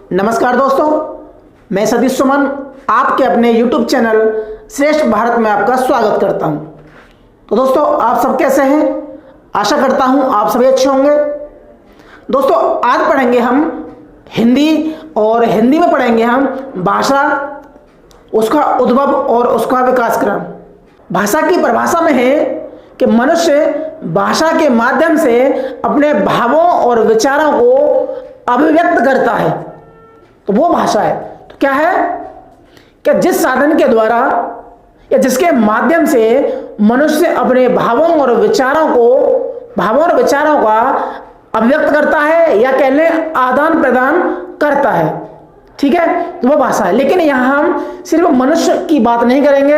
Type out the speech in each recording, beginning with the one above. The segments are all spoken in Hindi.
नमस्कार दोस्तों, मैं सतीश सुमन आपके अपने YouTube चैनल श्रेष्ठ भारत में आपका स्वागत करता हूं। तो दोस्तों, आप सब कैसे हैं? आशा करता हूं आप सभी अच्छे होंगे। दोस्तों, आज पढ़ेंगे हम हिंदी और हिंदी में पढ़ेंगे हम भाषा, उसका उद्भव और उसका विकास क्रम। भाषा की परिभाषा में है कि मनुष्य भाषा के माध्यम से अपने भावों और विचारों को अभिव्यक्त करता है, तो वो भाषा है। तो क्या है कि जिस साधन के द्वारा या जिसके माध्यम से मनुष्य अपने भावों और विचारों का अभिव्यक्त करता है या कह लें आदान प्रदान करता है, ठीक है, तो वो भाषा है। लेकिन यहाँ हम सिर्फ मनुष्य की बात नहीं करेंगे,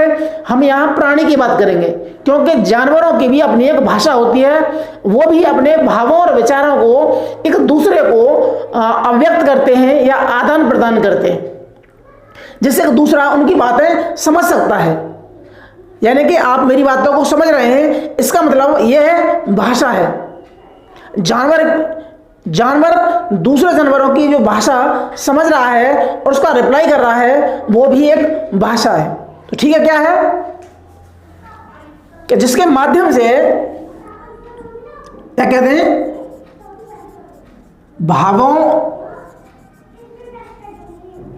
हम यहाँ प्राणी की बात करेंगे, क्योंकि जानवरों की भी अपनी एक भाषा होती है। वो भी अपने भावों और विचारों को एक दूसरे को अभिव्यक्त करते हैं या आदान प्रदान करते हैं, जिससे एक दूसरा उनकी बातें समझ सकता है। यानी कि आप मेरी बातों को समझ रहे हैं, इसका मतलब यह है भाषा है। जानवर दूसरे जानवरों की जो भाषा समझ रहा है और उसका रिप्लाई कर रहा है, वो भी एक भाषा है। तो ठीक है, क्या है कि जिसके माध्यम से क्या कहते हैं, भावों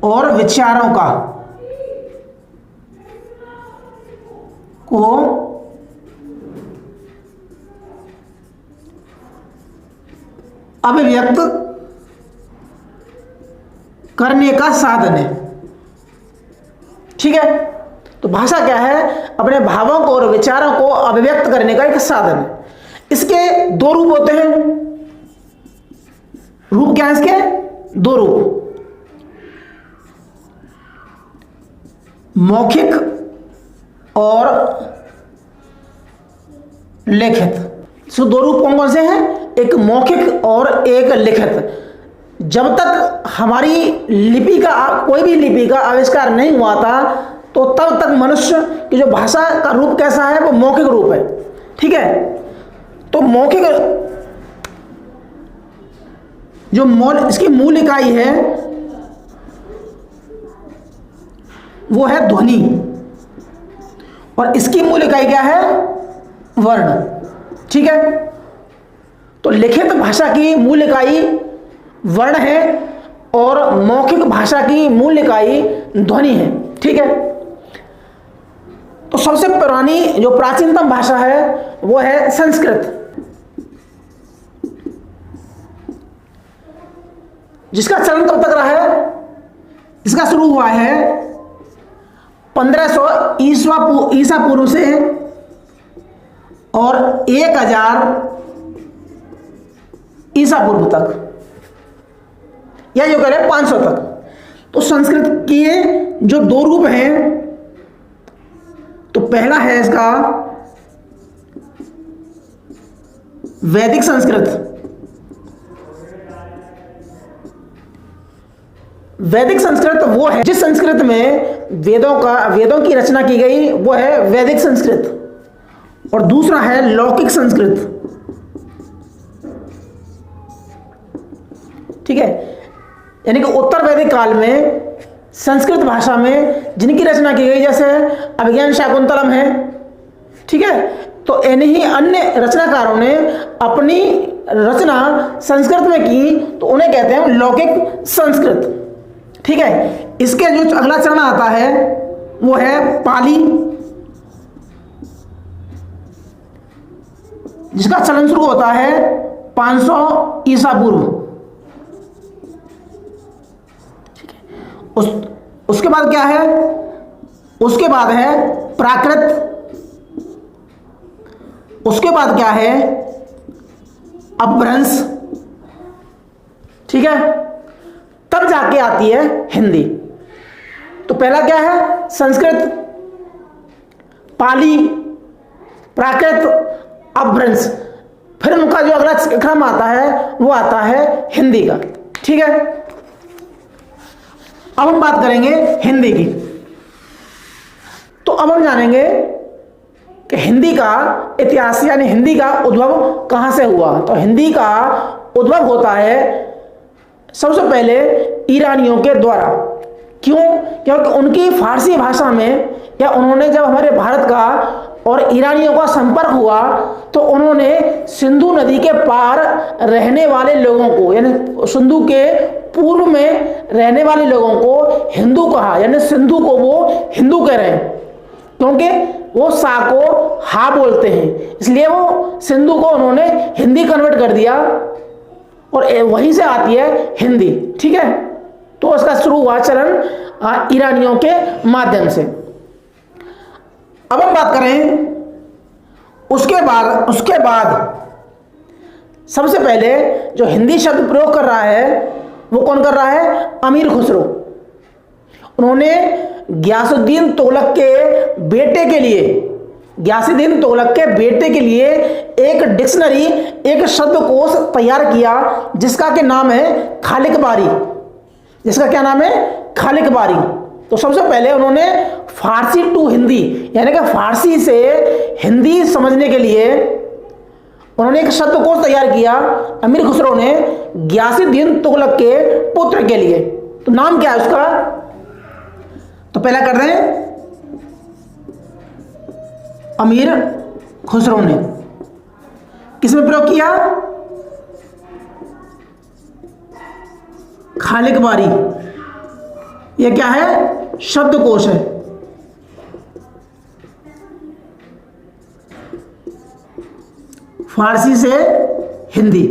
और विचारों का को अभिव्यक्त करने का साधन है। ठीक है, तो भाषा क्या है? अपने भावों को और विचारों को अभिव्यक्त करने का एक साधन है। इसके दो रूप होते हैं। रूप क्या है इसके? दो रूप, मौखिक और लिखित। सो दो रूप कौन कौन से हैं? एक मौखिक और एक लिखित। जब तक हमारी लिपि का कोई भी लिपि का आविष्कार नहीं हुआ था, तो तब तक मनुष्य की जो भाषा का रूप कैसा है? वो मौखिक रूप है। ठीक है, तो मौखिक जो इसकी मूल इकाई है वो है ध्वनि, और इसकी मूल इकाई क्या है? वर्ण। ठीक है, तो लिखित भाषा की मूल इकाई वर्ण है और मौखिक भाषा की मूल इकाई ध्वनि है। ठीक है, तो सबसे पुरानी जो प्राचीनतम भाषा है वो है संस्कृत, जिसका चलन कब तक रहा है? इसका शुरू हुआ है 1500 ईसा पूर्व से और 1000 ईसा पूर्व तक, या जो कह रहे 500 तक। तो संस्कृत के जो दो रूप हैं, तो पहला है इसका वैदिक संस्कृत। वैदिक संस्कृत वो है जिस संस्कृत में वेदों की रचना की गई, वो है वैदिक संस्कृत। और दूसरा है लौकिक संस्कृत। ठीक है, यानी कि उत्तर वैदिक काल में संस्कृत भाषा में जिनकी रचना की गई, जैसे अभिज्ञान शाकुंतलम है, ठीक है, तो इन्हीं अन्य रचनाकारों ने अपनी रचना संस्कृत में की, तो उन्हें कहते हैं लौकिक संस्कृत। ठीक है, इसके जो अगला चरण आता है वो है पाली, जिसका चलन शुरू होता है 500 ईसा पूर्व। उसके बाद क्या है? उसके बाद है प्राकृत। उसके बाद क्या है? अपभ्रंश। ठीक है, तब जाके आती है हिंदी। तो पहला क्या है? संस्कृत, पाली, प्राकृत, अपभ्रंश। फिर उनका जो अगला क्रम आता है वो आता है हिंदी का। ठीक है, अब हम बात करेंगे हिंदी की। तो अब हम जानेंगे कि हिंदी का इतिहास, यानी हिंदी का उद्भव कहां से हुआ। तो हिंदी का उद्भव होता है सबसे पहले ईरानियों के द्वारा। क्यों? क्योंकि उनकी फारसी भाषा में, या उन्होंने जब हमारे भारत का और ईरानियों का संपर्क हुआ तो उन्होंने सिंधु नदी के पार रहने वाले लोगों को, यानी सिंधु के पूर्व में रहने वाले लोगों को हिंदू कहा, यानी सिंधु को वो हिंदू कह रहे हैं, क्योंकि वो सा को हा बोलते हैं, इसलिए वो सिंधु को उन्होंने हिंदी कन्वर्ट कर दिया और वहीं से आती है हिंदी। ठीक है, तो इसका शुरू हुआ चलन ईरानियों के माध्यम से। अब हम बात करें उसके बाद सबसे पहले जो हिंदी शब्द प्रयोग कर रहा है वो कौन कर रहा है? अमीर खुसरो। उन्होंने गियासुद्दीन तुगलक के बेटे के लिए एक डिक्शनरी, एक शब्दकोश तैयार किया जिसका के नाम है खालिक बारी। जिसका क्या नाम है? खालिक बारी। तो सबसे पहले उन्होंने फारसी टू हिंदी, यानी कि फारसी से हिंदी समझने के लिए उन्होंने एक शब्दकोश तैयार किया अमीर खुसरो ने गियासुद्दीन तुगलक के पुत्र के लिए। तो नाम क्या है उसका? तो पहला कर रहे हैं अमीर खुसरो ने किसमें प्रयोग किया? खालिक बारी। यह क्या है? शब्दकोश है। फारसी से हिंदी।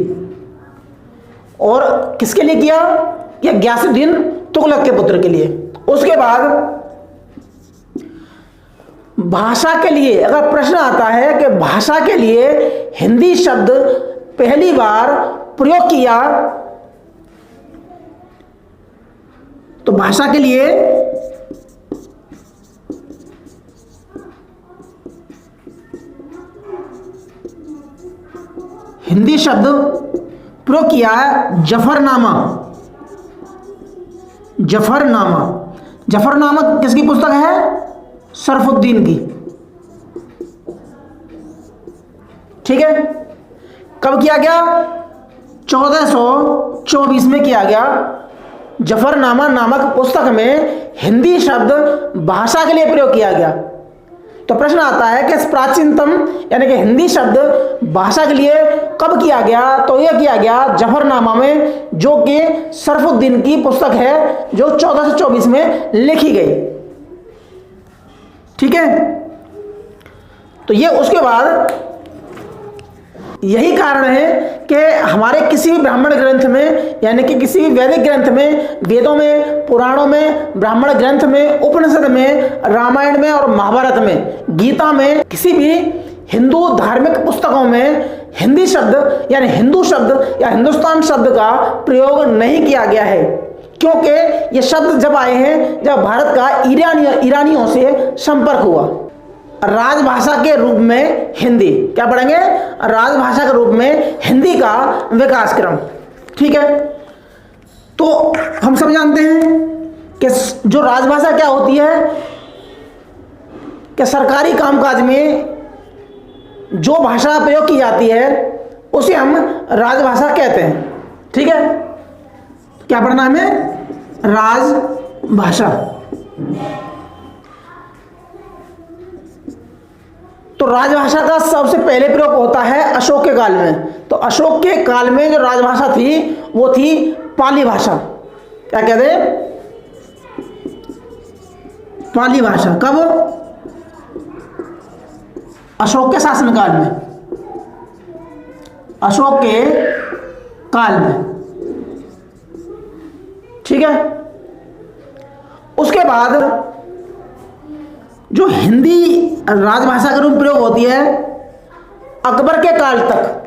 और किसके लिए किया? यह गियासुद्दीन तुगलक के पुत्र के लिए। उसके बाद भाषा के लिए अगर प्रश्न आता है कि भाषा के लिए हिंदी शब्द पहली बार प्रयोग किया, तो भाषा के लिए हिंदी शब्द प्रयोग किया है जफरनामा। जफरनामा किसकी पुस्तक है? शरफुद्दीन की। ठीक है, कब किया गया? 1424 में किया गया। जफरनामा नामक पुस्तक में हिंदी शब्द भाषा के लिए प्रयोग किया गया। तो प्रश्न आता है कि प्राचीनतम यानी कि हिंदी शब्द भाषा के लिए कब किया गया? तो यह किया गया जफरनामा में, जो कि शरफुद्दीन की पुस्तक है, जो 1424 में लिखी गई। ठीक है, तो ये उसके बाद यही कारण है कि हमारे किसी भी ब्राह्मण ग्रंथ में, यानी कि किसी भी वैदिक ग्रंथ में, वेदों में, पुराणों में, ब्राह्मण ग्रंथ में, उपनिषद में, रामायण में और महाभारत में, गीता में, किसी भी हिंदू धार्मिक पुस्तकों में हिंदी शब्द यानी हिंदू शब्द या हिंदुस्तान शब्द का प्रयोग नहीं किया गया है, क्योंकि ये शब्द जब आए हैं जब भारत का ईरानियों से संपर्क हुआ। राजभाषा के रूप में हिंदी, क्या पढ़ेंगे? राजभाषा के रूप में हिंदी का विकास क्रम। ठीक है, तो हम सब जानते हैं कि जो राजभाषा क्या होती है, कि सरकारी कामकाज में जो भाषा प्रयोग की जाती है उसे हम राजभाषा कहते हैं। ठीक है, क्या पढ़ना हमें? राजभाषा। तो राजभाषा का सबसे पहले प्रयोग होता है अशोक के काल में। तो अशोक के काल में जो राजभाषा थी वो थी पाली भाषा। क्या कहते हैं? पाली भाषा। कब? अशोक के शासनकाल में, अशोक के काल में। ठीक है, उसके बाद जो हिंदी राजभाषा के रूप प्रयोग होती है अकबर के काल तक,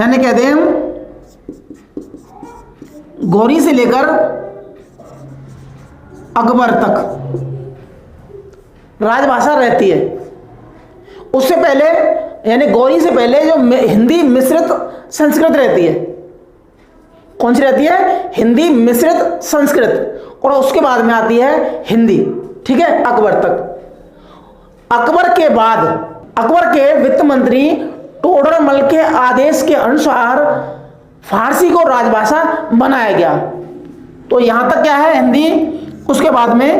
यानी कहते हैं हम गौरी से लेकर अकबर तक राजभाषा रहती है। उससे पहले यानी गौरी से पहले जो हिंदी मिश्रित संस्कृत रहती है। कौन सी रहती है? हिंदी मिश्रित संस्कृत। और उसके बाद में आती है हिंदी। ठीक है, अकबर तक। अकबर के बाद अकबर के वित्त मंत्री टोडरमल के आदेश के अनुसार फारसी को राजभाषा बनाया गया। तो यहां तक क्या है हिंदी। उसके बाद में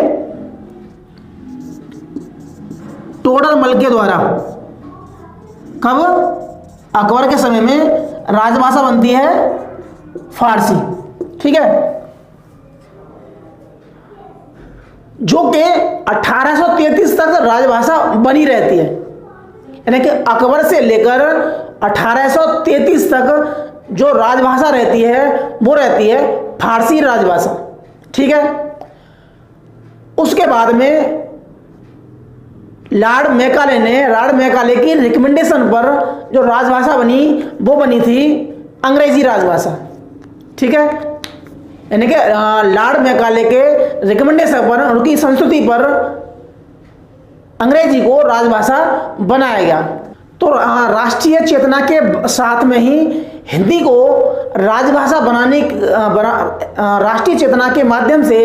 टोडरमल के द्वारा कब, अकबर के समय में राजभाषा बनती है फारसी, ठीक है, जो कि 1833 तक राजभाषा बनी रहती है। यानी कि अकबर से लेकर 1833 तक जो राजभाषा रहती है वो रहती है फारसी राजभाषा, ठीक है। उसके बाद में लॉर्ड मैकाले की रिकमेंडेशन पर जो राजभाषा बनी वो बनी थी अंग्रेजी राजभाषा, ठीक है। यानी कि लॉर्ड मैकाले के रिकमेंडेशन पर, उनकी संस्तुति पर अंग्रेजी को राजभाषा बनाया गया। तो राष्ट्रीय चेतना के साथ में ही हिंदी को राजभाषा राष्ट्रीय चेतना के माध्यम से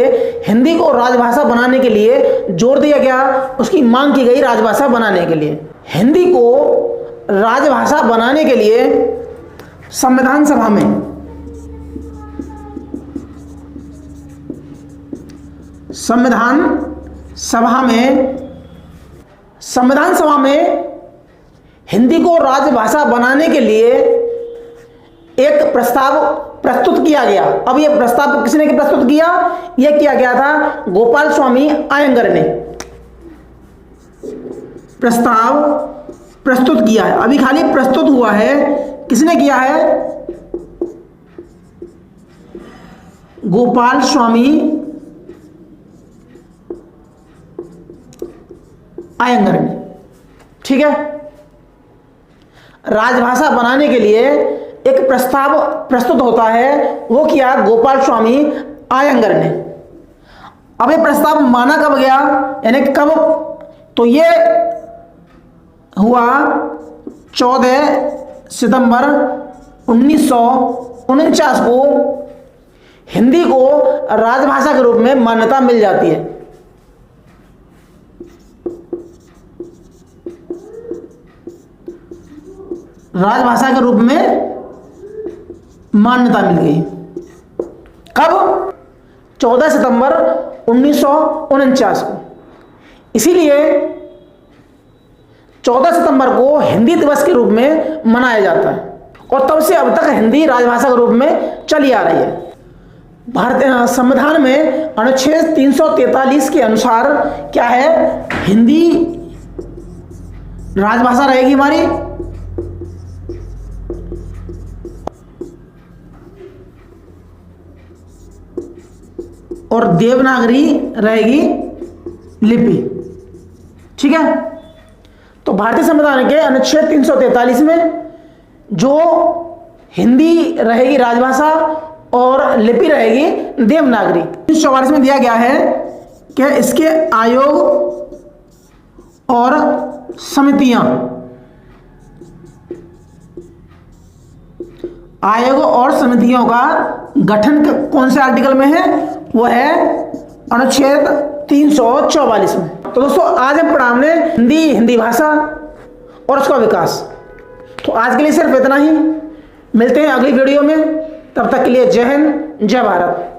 हिंदी को राजभाषा बनाने के लिए जोर दिया गया, उसकी मांग की गई राजभाषा बनाने के लिए। हिंदी को राजभाषा बनाने के लिए संविधान सभा में हिंदी को राजभाषा बनाने के लिए एक प्रस्ताव प्रस्तुत किया गया। अब यह प्रस्ताव किसने प्रस्तुत किया? यह किया गया था गोपाल स्वामी अयंगर ने प्रस्ताव प्रस्तुत किया है। अभी खाली प्रस्तुत हुआ है, किसने किया है? गोपाल स्वामी अयंगर ने, ठीक है। राजभाषा बनाने के लिए एक प्रस्ताव प्रस्तुत होता है, वो किया गोपाल स्वामी अयंगर ने। अब ये प्रस्ताव माना कब गया, यानी कब? तो ये हुआ 14 सितंबर 1949 को हिंदी को राजभाषा के रूप में मान्यता मिल जाती है। राजभाषा के रूप में मान्यता मिल गई। कब? 14 सितंबर 1949 को। इसीलिए 14 सितंबर को हिंदी दिवस के रूप में मनाया जाता है और तब से अब तक हिंदी राजभाषा के रूप में चली आ रही है। भारतीय संविधान में अनुच्छेद 343 के अनुसार क्या है? हिंदी राजभाषा रहेगी हमारी। और देवनागरी रहेगी लिपि, ठीक है। तो भारतीय संविधान के अनुच्छेद 343 में जो हिंदी रहेगी राजभाषा और लिपि रहेगी देवनागरी। 344 में दिया गया है कि इसके आयोग और समितियां, आयोग और समितियों का गठन कौन से आर्टिकल में है? वो है अनुच्छेद 344 में। तो दोस्तों आज हम पढ़ा हमने हिंदी भाषा और उसका विकास। तो आज के लिए सिर्फ इतना ही, मिलते हैं अगली वीडियो में। तब तक के लिए जय हिंद, जय भारत।